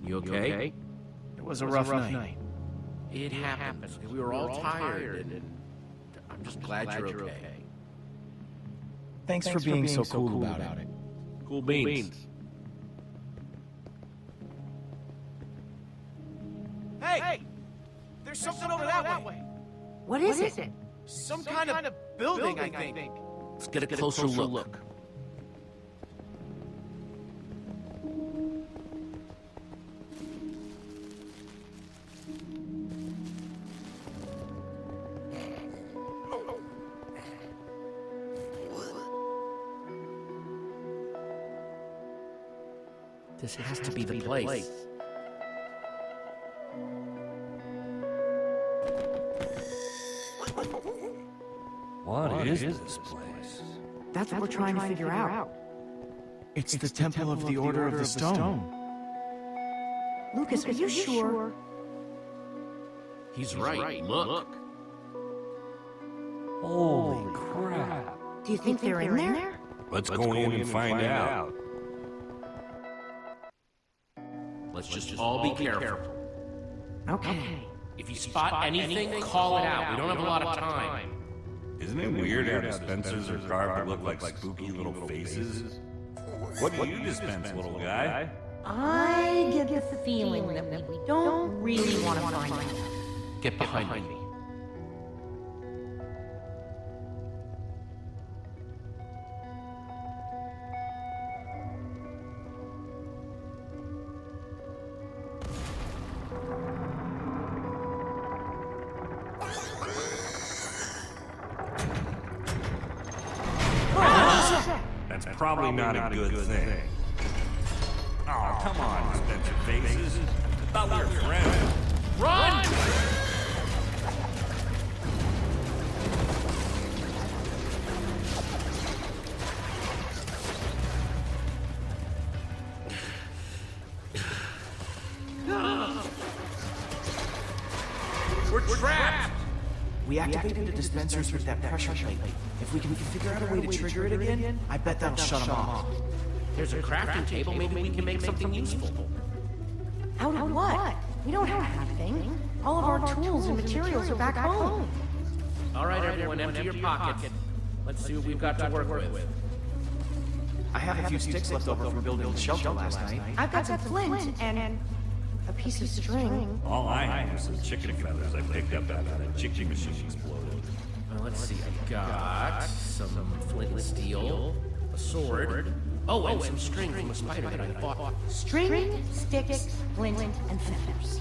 You okay? It was a rough night. It happens. We were all tired, and I'm just glad you're okay. Thanks for being so cool about it. Cool beans. Hey! There's something over that way. What is it? Some kind of building, I think. Let's get a closer look. This has to be the place. What is this place? That's what we're trying to figure out. It's the Temple of the Order of the Stone. Lucas, are you sure? He's right. Look. Holy crap. Do you think they're in there? Let's go in and find out. Let's just all be careful. Okay. If you spot anything, call it out. We don't have a lot of time. Isn't it weird how dispensers are carved to look like spooky little faces? What do you dispense, little guy? I get the feeling that we don't really want to find out. Get behind me. That's probably not a good thing. Oh, come on, dispenser faces. I thought we were friends. Run! We're trapped! We activated the dispensers with that pressure plate. If we can figure out a way to trigger it again, I bet that'll shut them off. There's a crafting table. Maybe we can make something useful. Out of what? We don't have anything. All of our tools and materials are back home. All right, everyone, empty your pockets. Let's see what we've got to work with. I have a few sticks left over from building the shelter last night. I've got some flint and a piece of string. All I have is some chicken feathers I picked up out of that chicken machine exploded. Well, let's see. I got some flint and steel, a sword. Oh, and some string from a spider that I bought. String, sticks, flint, and feathers.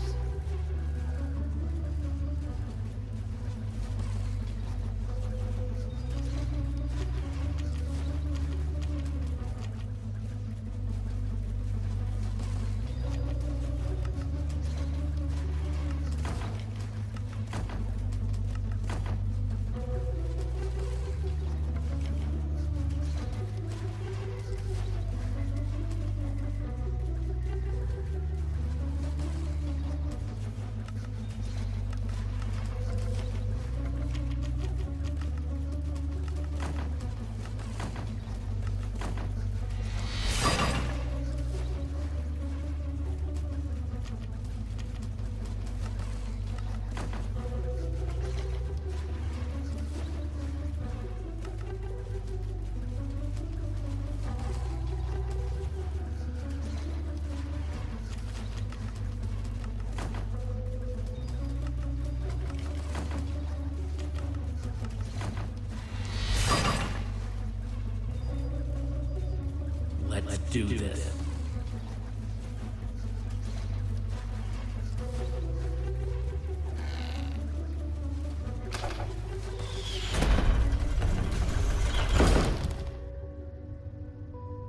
Let's do this.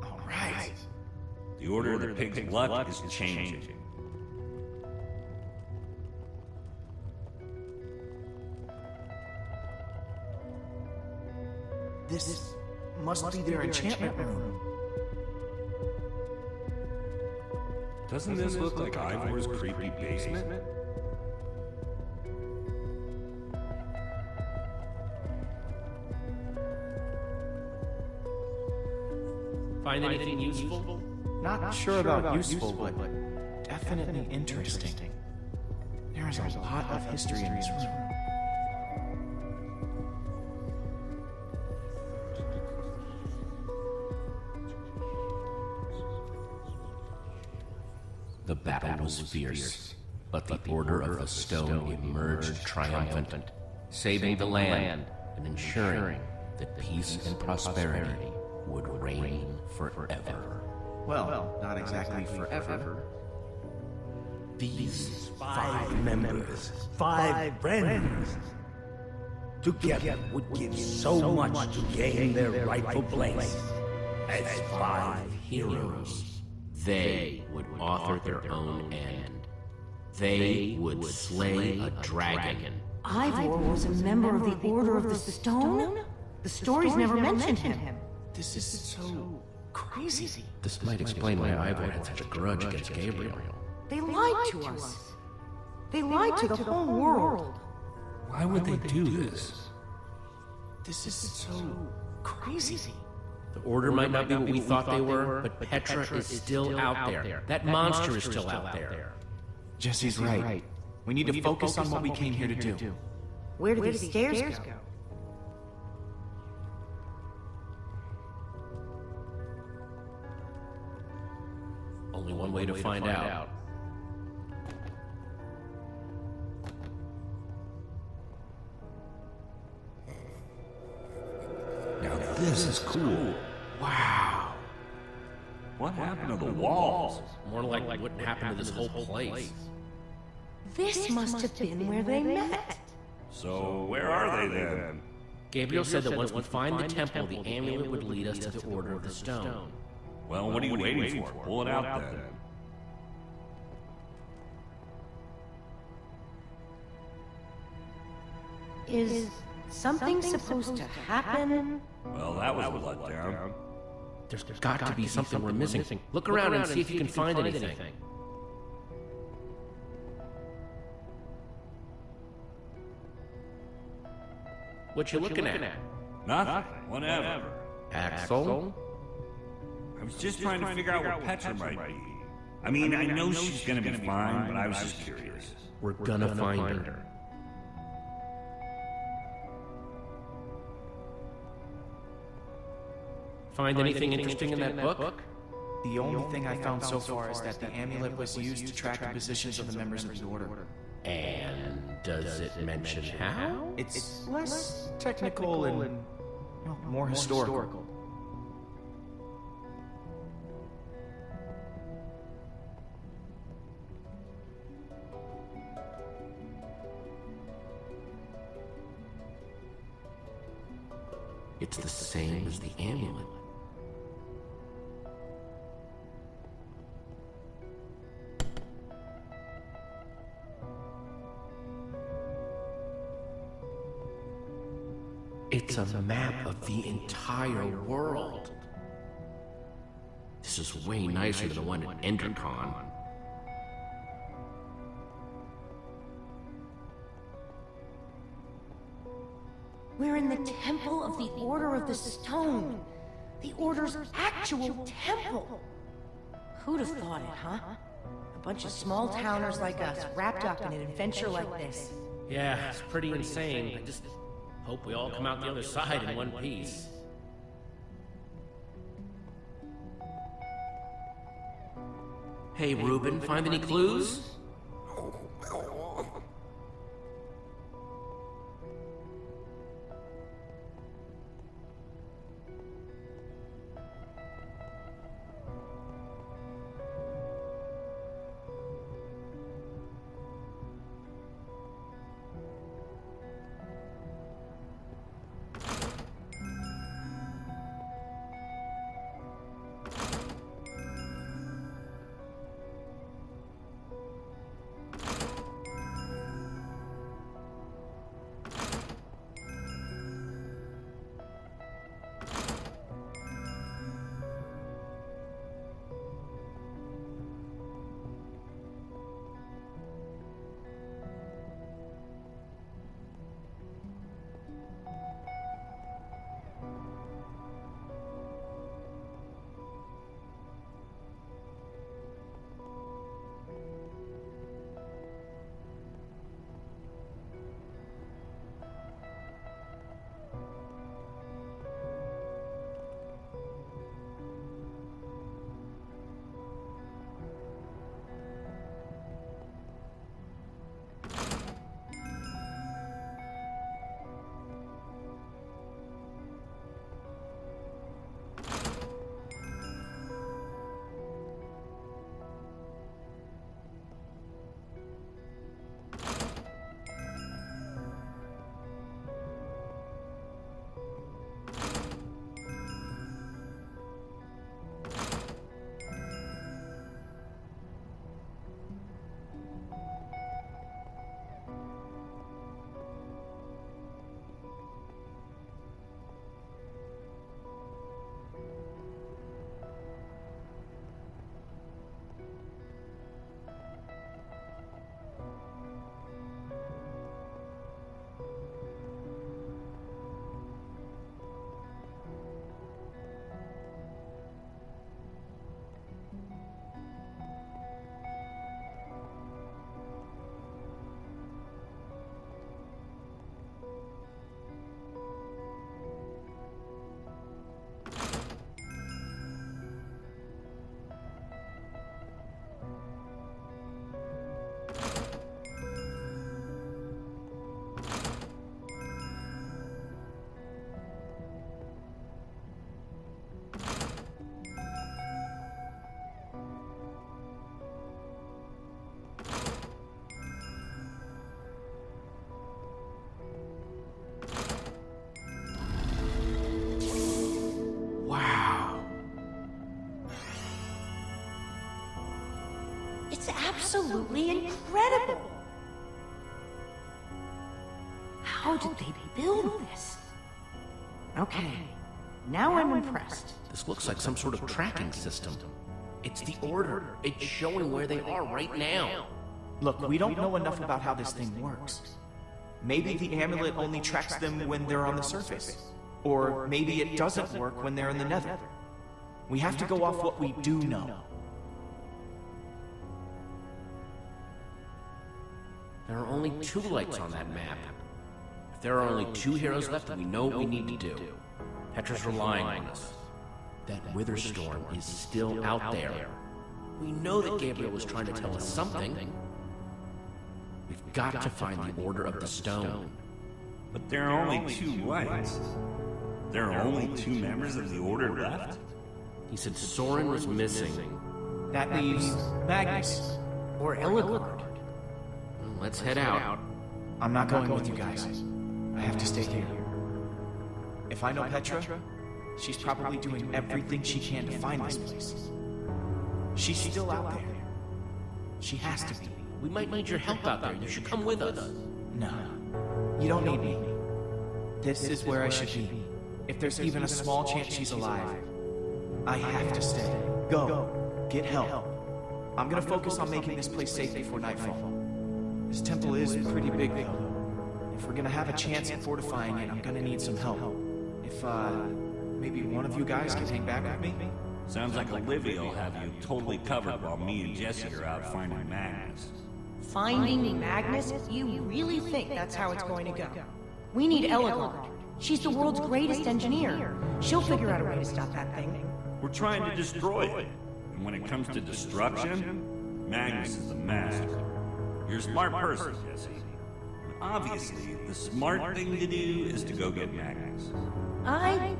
All right. The Order of the Pig's blood is changing. This must be their enchantment room. Doesn't this look like Ivor's creepy basement? Find anything useful? Not sure about useful, but definitely interesting. There is a lot of history in this room. The battle was fierce, but the Order of the Stone emerged triumphant, saving the land and ensuring that peace and prosperity would reign forever. Well, not exactly forever. These 5 members, 5 friends, together would give so much to gain their rightful place as 5 heroes. They would author their own end. They would slay a dragon. Ivor was a member of the Order of the Stone? The stories never mentioned him. This is so crazy. This might explain why Ivor had such a grudge against Gabriel. They lied to us. They lied to the whole world. Why would they do this? This is so crazy. The Order might not be what we thought they were, but Petra is still out there. That monster is still out there. Jesse's right. We need to focus on what we came here to do. Where do these stairs go? Only one way to find out. Now this is cool. Wow. What happened to the walls? More like what happened to this whole place. This must have been where they met. So where are they then? Gabriel said that once we find the temple, the amulet would lead us to the Order of the Stone. Well, what are you waiting for? Pull it out then. Is something supposed to happen? Well, that was a letdown. There's got to be something we're missing. Look around and see if you can find anything. What you looking at? Nothing. Whatever. Axel? I was just trying to figure out what Petra might be. I mean, I know she's gonna be fine, but I was just curious. We're gonna find her. Find anything interesting in that book? The only thing I found so far is that the amulet was used to track the positions of the members of the Order. And does it mention how? It's less technical and well, more historical. It's the same as the amulet. It's a map of the entire world. This is way nicer than the one at Endercon. We're in the temple of the Order of the Stone. The Order's actual temple. Who'd have thought it, huh? A bunch of small towners like us wrapped up in an adventure like this. Yeah, it's pretty insane. I just hope we all come out the other side in one piece. Hey, Reuben, find any clues? It's absolutely incredible! How did they build this? Okay, now I'm impressed. This looks like some sort of tracking system. It's the Order. It's showing where they are right now. Look, we don't know enough about how this thing works. Maybe the amulet only tracks them when they're on the surface. Or maybe it doesn't work when they're in the Nether. We have to go off what we do know. There are only 2 lights on that map. If there are only 2 heroes left, then we know what we need to do. Petra's relying on us. That Wither Storm is still out there. We know that Gabriel was trying to tell us something. We've got to find the Order of the Stone. But there are only 2 lights. There are only 2 members of the Order left? He said Soren was missing. That leaves Magnus. Or Ellegard. Let's head out. I'm not going with you guys. I have to stay here. If I know Petra, she's probably doing everything she can to find this place. She's still out there. She has to be. We might need your help out there. You should come with us. No, you don't need me. This is where I should be. If there's even a small chance she's alive, I have to stay. Go. Get help. I'm gonna focus on making this place safe before nightfall. This temple is pretty big, though. If we're gonna have a chance at fortifying it, I'm gonna need some help. If, maybe one of you guys can hang back with me? Sounds like Olivia will have you totally covered while me and Jesse are out finding Magnus. Finding Magnus? You really think that's how it's going to go? We need Ellegard. She's the world's greatest engineer. She'll figure out a way to stop that thing. We're trying to destroy it. And when it comes to destruction, Magnus is the master. You're a smart person, Jesse. But obviously, the smart thing to do is to go get Magnus. I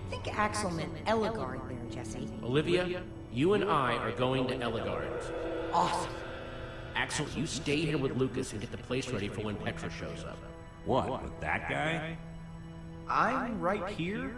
think Axel meant Ellegard there, Jesse. Olivia, you and I are going to Ellegard. Awesome. Axel, you stay here with Lucas and get the place ready for when Petra shows up. What, with that guy? I'm right here?